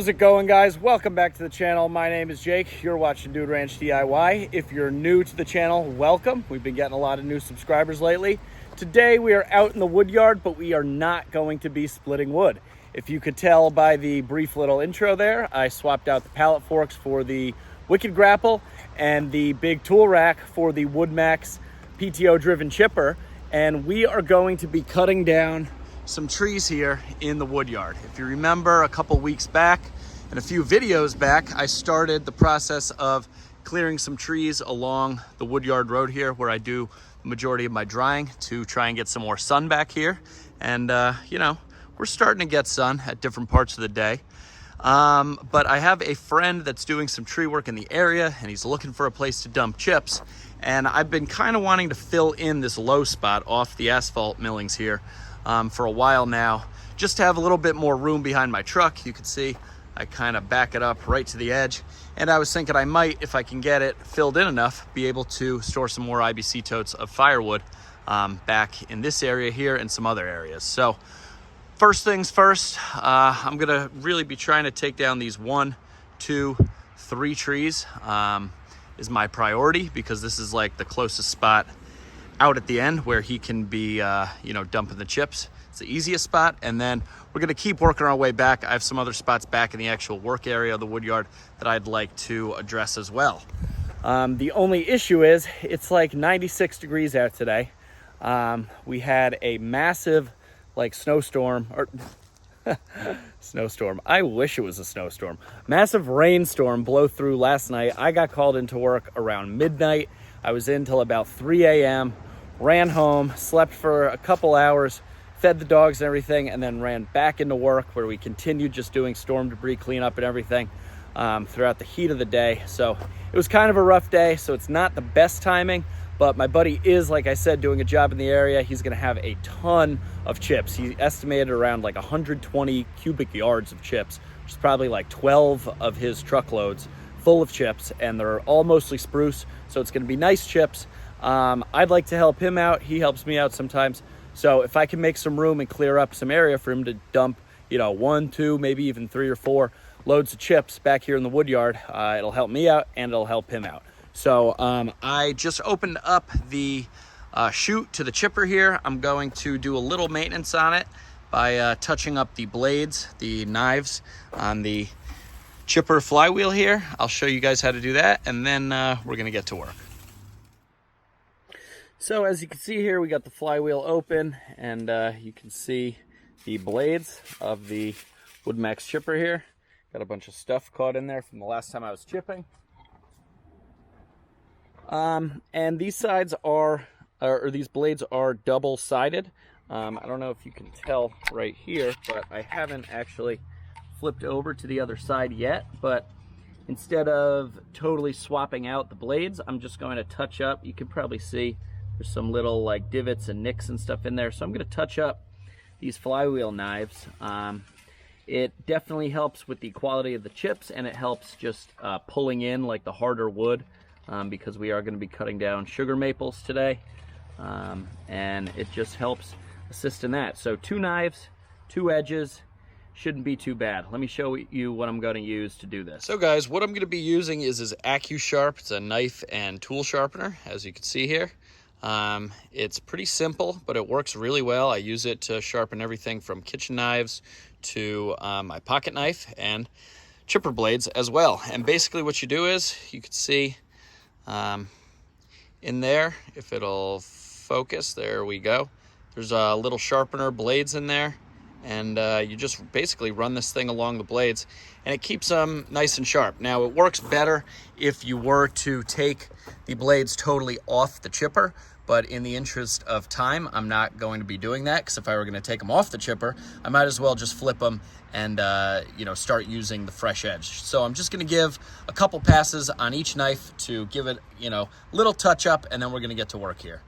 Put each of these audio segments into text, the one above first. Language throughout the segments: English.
How's it going, guys? Welcome back to the channel. My name is Jake. You're watching Dude Ranch DIY. If you're new to the channel, welcome. We've been getting a lot of new subscribers lately. Today we are out in the wood yard, but we are not going to be splitting wood. If you could tell by the brief little intro there, I swapped out the pallet forks for the Wicked Grapple and the big tool rack for the WoodMaxx PTO driven chipper. And we are going to be cutting down some trees here in the wood yard. If you remember a couple weeks back and a few videos back, I started the process of clearing some trees along the wood yard road here where I do the majority of my drying to try and get some more sun back here. And you know, we're starting to get sun at different parts of the day. But I have a friend that's doing some tree work in the area and he's looking for a place to dump chips. And I've been kind of wanting to fill in this low spot off the asphalt millings here for a while now, just to have a little bit more room behind my truck. You can see I kind of back it up right to the edge. And I was thinking I might, if I can get it filled in enough, be able to store some more IBC totes of firewood back in this area here and some other areas. So first things first, I'm gonna really be trying to take down these 1, 2, 3 trees is my priority, because this is like the closest spot out at the end where he can be, you know, dumping the chips. It's the easiest spot. And then we're gonna keep working our way back. I have some other spots back in the actual work area of the wood yard that I'd like to address as well. The only issue is it's like 96 degrees out today. We had a massive like snowstorm, or snowstorm. I wish it was a snowstorm. Massive rainstorm blow through last night. I got called into work around midnight. I was in till about 3 a.m. Ran home, slept for a couple hours, fed the dogs and everything, and then ran back into work where we continued just doing storm debris cleanup and everything throughout the heat of the day. So it was kind of a rough day, so it's not the best timing, but my buddy is, like I said, doing a job in the area. He's gonna have a ton of chips. He estimated around like 120 cubic yards of chips, which is probably like 12 of his truckloads full of chips, and they're all mostly spruce, so it's gonna be nice chips. I'd like to help him out. He helps me out sometimes. So if I can make some room and clear up some area for him to dump, you know, 1, 2, maybe even 3 or 4 loads of chips back here in the wood yard, it'll help me out and it'll help him out. So I just opened up the chute to the chipper here. I'm going to do a little maintenance on it by touching up the blades, the knives on the chipper flywheel here. I'll show you guys how to do that, and then we're gonna get to work. So as you can see here, we got the flywheel open, and you can see the blades of the WoodMaxx chipper here. Got a bunch of stuff caught in there from the last time I was chipping. And these sides are, or these blades are double-sided. I don't know if you can tell right here, but I haven't actually flipped over to the other side yet. But instead of totally swapping out the blades, I'm just going to touch up. You can probably see there's some little like divots and nicks and stuff in there. So I'm going to touch up these flywheel knives. It definitely helps with the quality of the chips, and it helps just pulling in like the harder wood, because we are going to be cutting down sugar maples today. And it just helps assist in that. So 2 knives, 2 edges, shouldn't be too bad. Let me show you what I'm going to use to do this. So guys, what I'm going to be using is his AccuSharp. It's a knife and tool sharpener, as you can see here. It's pretty simple, but it works really well. I use it to sharpen everything from kitchen knives to my pocket knife and chipper blades as well. And basically what you do is, you can see in there, if it'll focus, there we go. There's a little sharpener blades in there, and you just basically run this thing along the blades, and it keeps them nice and sharp. Now, it works better if you were to take the blades totally off the chipper, but in the interest of time, I'm not going to be doing that, because if I were going to take them off the chipper, I might as well just flip them and you know, start using the fresh edge. So I'm just going to give a couple passes on each knife to give it, you know, a little touch up, and then we're going to get to work here.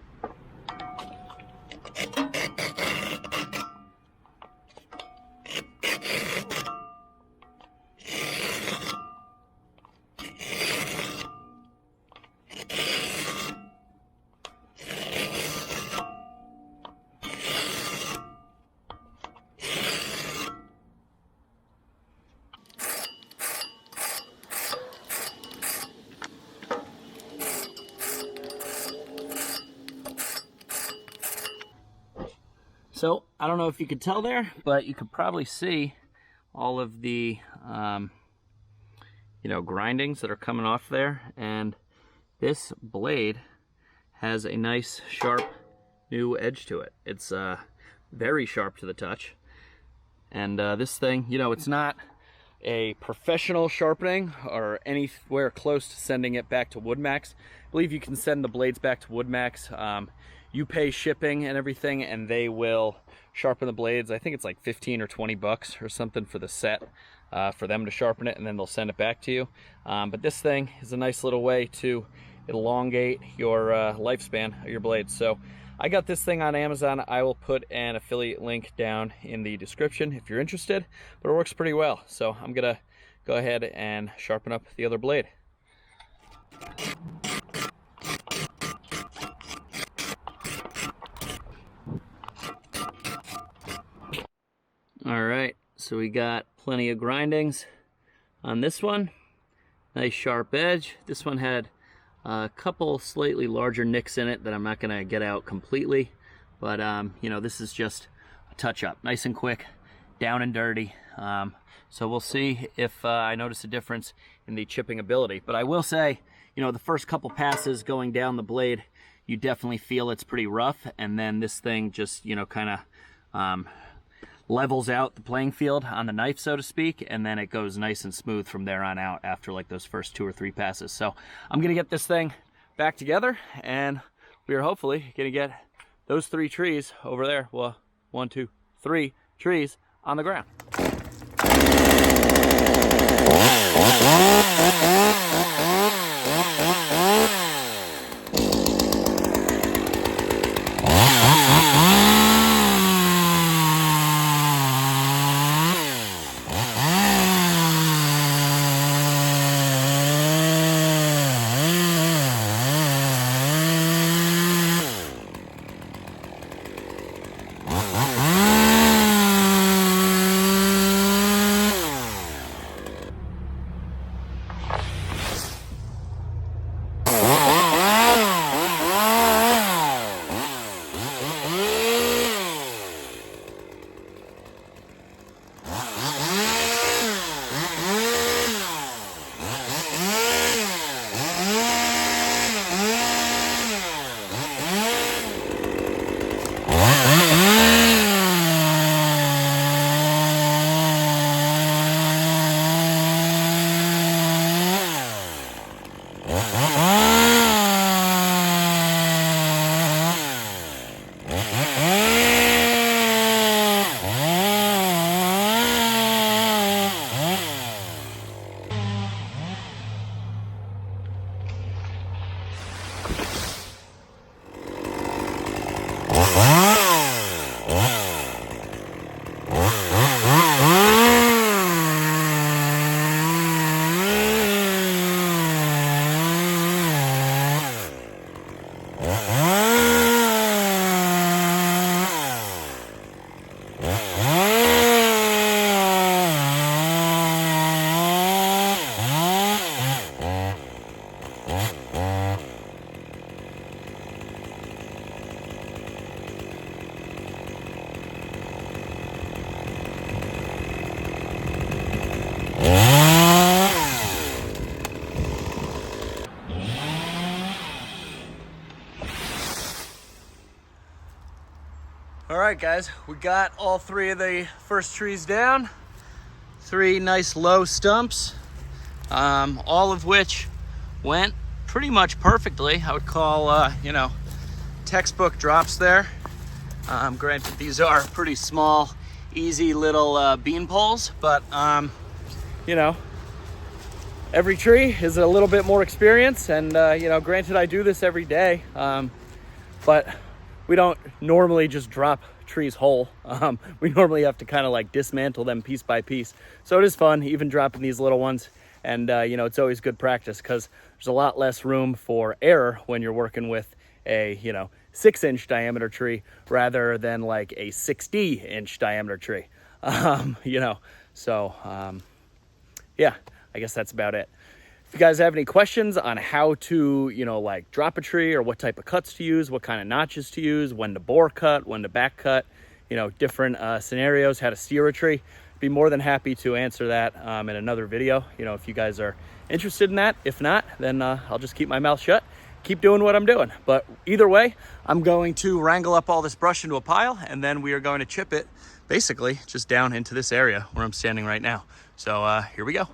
So I don't know if you could tell there, but you could probably see all of the you know, grindings that are coming off there, and this blade has a nice sharp new edge to it. It's very sharp to the touch, and this thing, you know, it's not a professional sharpening or anywhere close to sending it back to WoodMaxx. I believe you can send the blades back to WoodMaxx. You pay shipping and everything, and they will sharpen the blades. I think it's like 15 or 20 bucks or something for the set, for them to sharpen it, and then they'll send it back to you. But this thing is a nice little way to elongate your lifespan of your blades. So I got this thing on Amazon. I will put an affiliate link down in the description if you're interested, but it works pretty well. So I'm gonna go ahead and sharpen up the other blade. All right, so we got plenty of grindings on this one. Nice sharp edge. This one had a couple slightly larger nicks in it that I'm not gonna get out completely, but you know, this is just a touch up, nice and quick, down and dirty. So we'll see if I notice a difference in the chipping ability. But I will say, you know, the first couple passes going down the blade, you definitely feel it's pretty rough, and then this thing just, you know, kind of levels out the playing field on the knife, so to speak, and then it goes nice and smooth from there on out after like those first 2 or 3 passes. So I'm gonna get this thing back together, and we are hopefully gonna get those 3 trees over there, well, 1, 2, 3 trees on the ground. All right, guys, we got all 3 of the first trees down. 3 nice low stumps, all of which went pretty much perfectly. I would call, you know, textbook drops there. Granted, these are pretty small, easy little bean poles, but, you know, every tree is a little bit more experience. And, you know, granted, I do this every day, but we don't normally just drop trees whole. We normally have to kind of like dismantle them piece by piece. So it is fun, even dropping these little ones. And, you know, it's always good practice because there's a lot less room for error when you're working with a, you know, 6-inch diameter tree rather than like a 60-inch diameter tree. You know, so, yeah, I guess that's about it. If you guys have any questions on how to, you know, like drop a tree or what type of cuts to use, what kind of notches to use, when to bore cut, when to back cut, you know, different scenarios, how to steer a tree. Be more than happy to answer that in another video, you know, if you guys are interested in that. If not, then I'll just keep my mouth shut, keep doing what I'm doing. But either way, I'm going to wrangle up all this brush into a pile, and then we are going to chip it basically just down into this area where I'm standing right now. So here we go.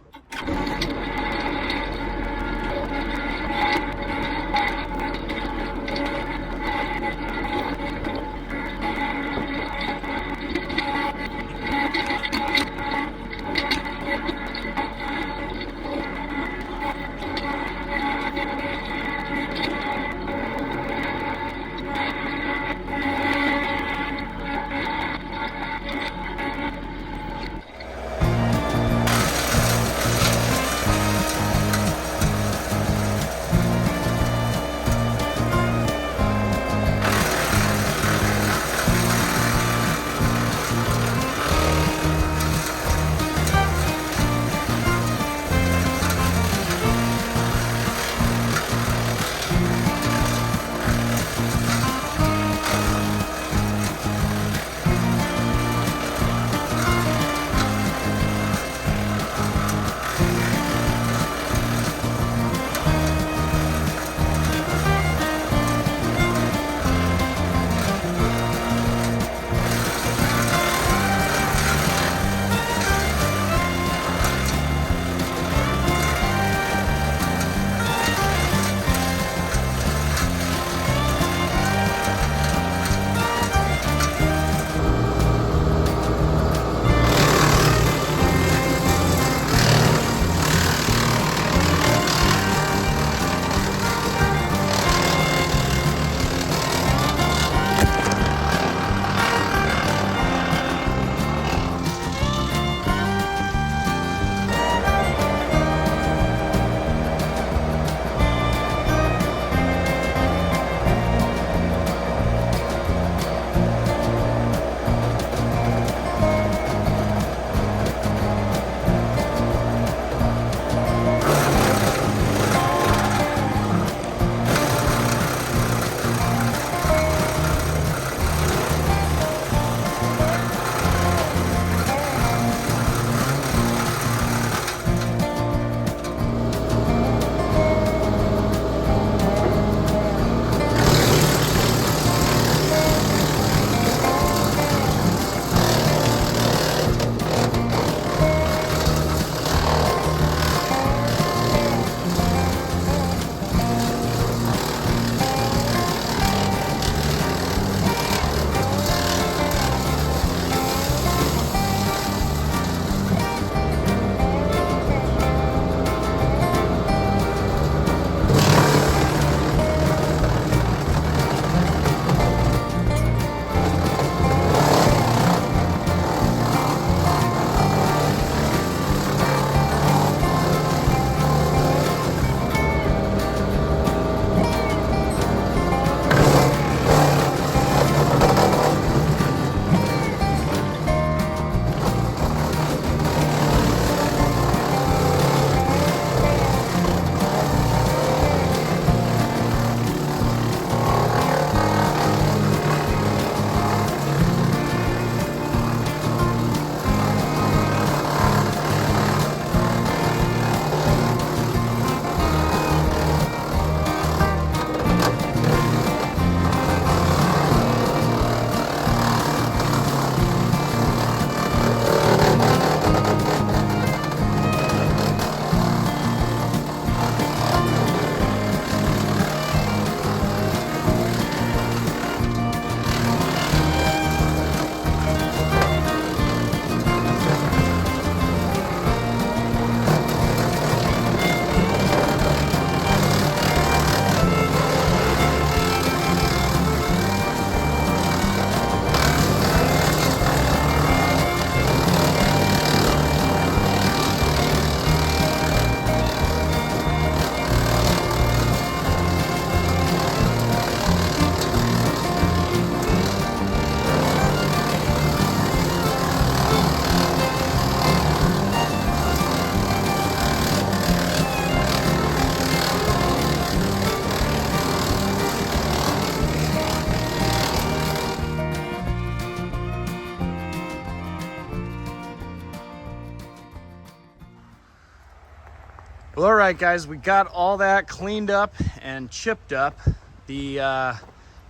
Well, all right, guys, we got all that cleaned up and chipped up. The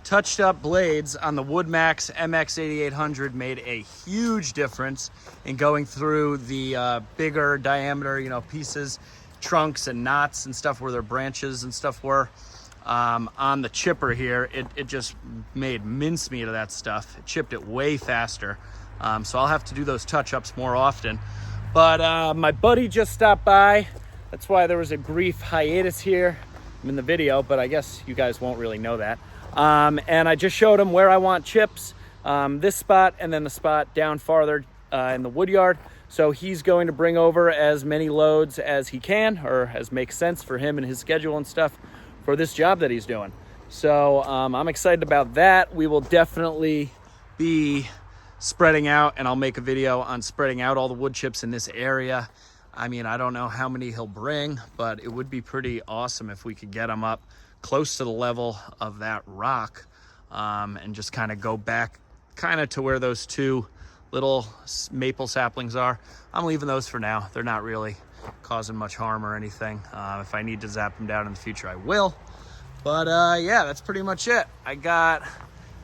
touched up blades on the WoodMaxx MX8800 made a huge difference in going through the bigger diameter, you know, pieces, trunks and knots and stuff where their branches and stuff were. On the chipper here, it just made mincemeat of that stuff. It chipped it way faster. So I'll have to do those touch-ups more often. But my buddy just stopped by. That's why there was a brief hiatus here. I'm in the video, but I guess you guys won't really know that. And I just showed him where I want chips, this spot and then the spot down farther in the wood yard. So he's going to bring over as many loads as he can, or as makes sense for him and his schedule and stuff for this job that he's doing. So I'm excited about that. We will definitely be spreading out, and I'll make a video on spreading out all the wood chips in this area. I mean, I don't know how many he'll bring, but it would be pretty awesome if we could get them up close to the level of that rock, and just kind of go back kind of to where those two little maple saplings are. I'm leaving those for now. They're not really causing much harm or anything. If I need to zap them down in the future, I will. But yeah, that's pretty much it. I got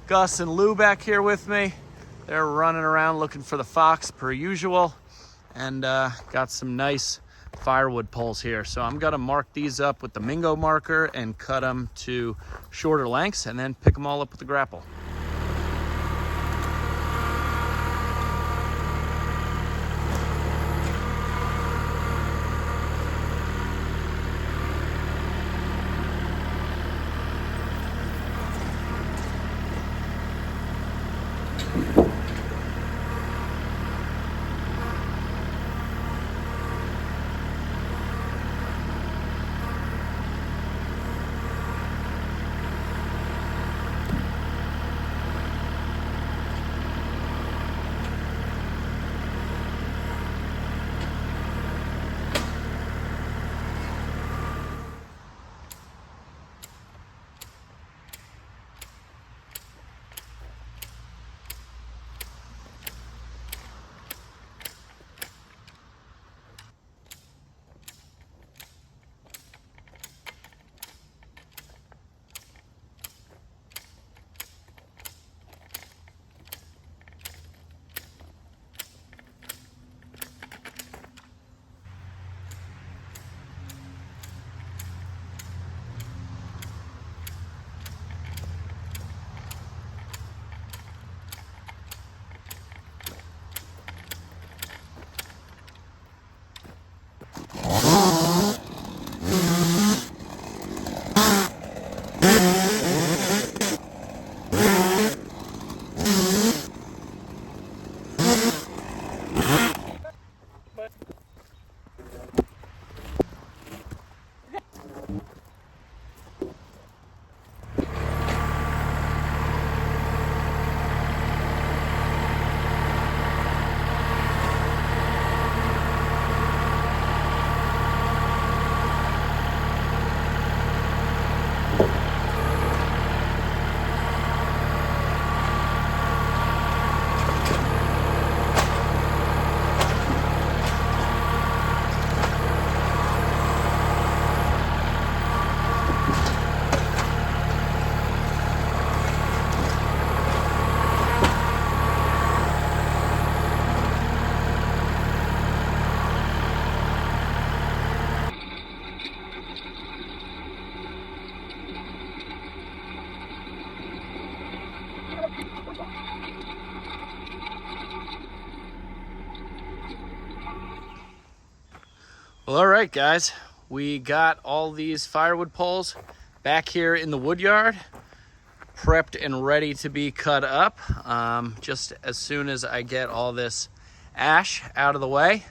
Gus and Lou back here with me. They're running around looking for the fox per usual, and got some nice firewood poles here. So I'm gonna mark these up with the Mingo marker and cut them to shorter lengths and then pick them all up with the grapple. Well, all right, guys, we got all these firewood poles back here in the wood yard, prepped and ready to be cut up. Just as soon as I get all this ash out of the way,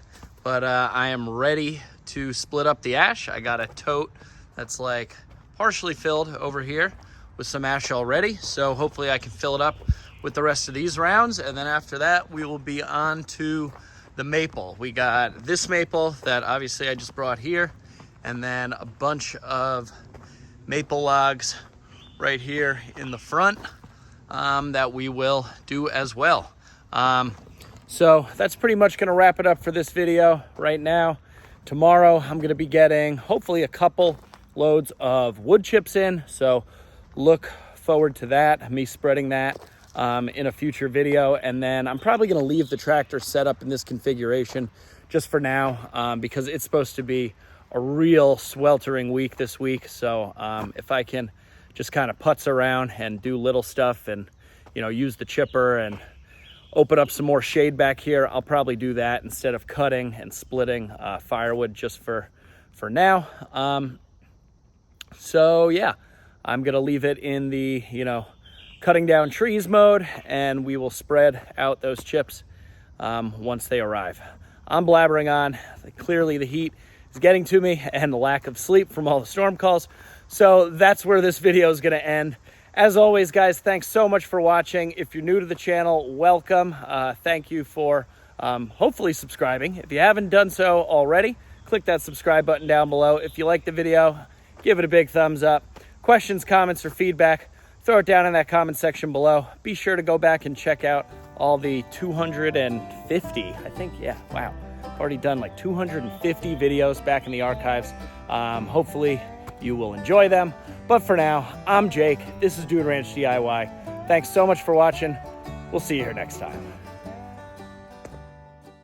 but I am ready to split up the ash. I got a tote that's like partially filled over here with some ash already, so hopefully I can fill it up with the rest of these rounds, and then after that we will be on to the maple. We got this maple that obviously I just brought here, and then a bunch of maple logs right here in the front that we will do as well. So that's pretty much gonna wrap it up for this video right now. Tomorrow I'm going to be getting hopefully a couple loads of wood chips in, so look forward to that, me spreading that in a future video. And then I'm probably going to leave the tractor set up in this configuration just for now, because it's supposed to be a real sweltering week this week. So if I can just kind of putz around and do little stuff and, you know, use the chipper and open up some more shade back here, I'll probably do that instead of cutting and splitting firewood just for now. So yeah, I'm gonna leave it in the, you know, cutting down trees mode, and we will spread out those chips once they arrive. I'm blabbering on. Clearly the heat is getting to me and the lack of sleep from all the storm calls. So that's where this video is gonna end. As always, guys, thanks so much for watching. If you're new to the channel, welcome. Thank you for hopefully subscribing. If you haven't done so already, click that subscribe button down below. If you like the video, give it a big thumbs up. Questions, comments, or feedback, throw it down in that comment section below. Be sure to go back and check out all the 250, I think, yeah, wow. Already done like 250 videos back in the archives. Hopefully you will enjoy them. But for now, I'm Jake. This is Dude Ranch DIY. Thanks so much for watching. We'll see you here next time.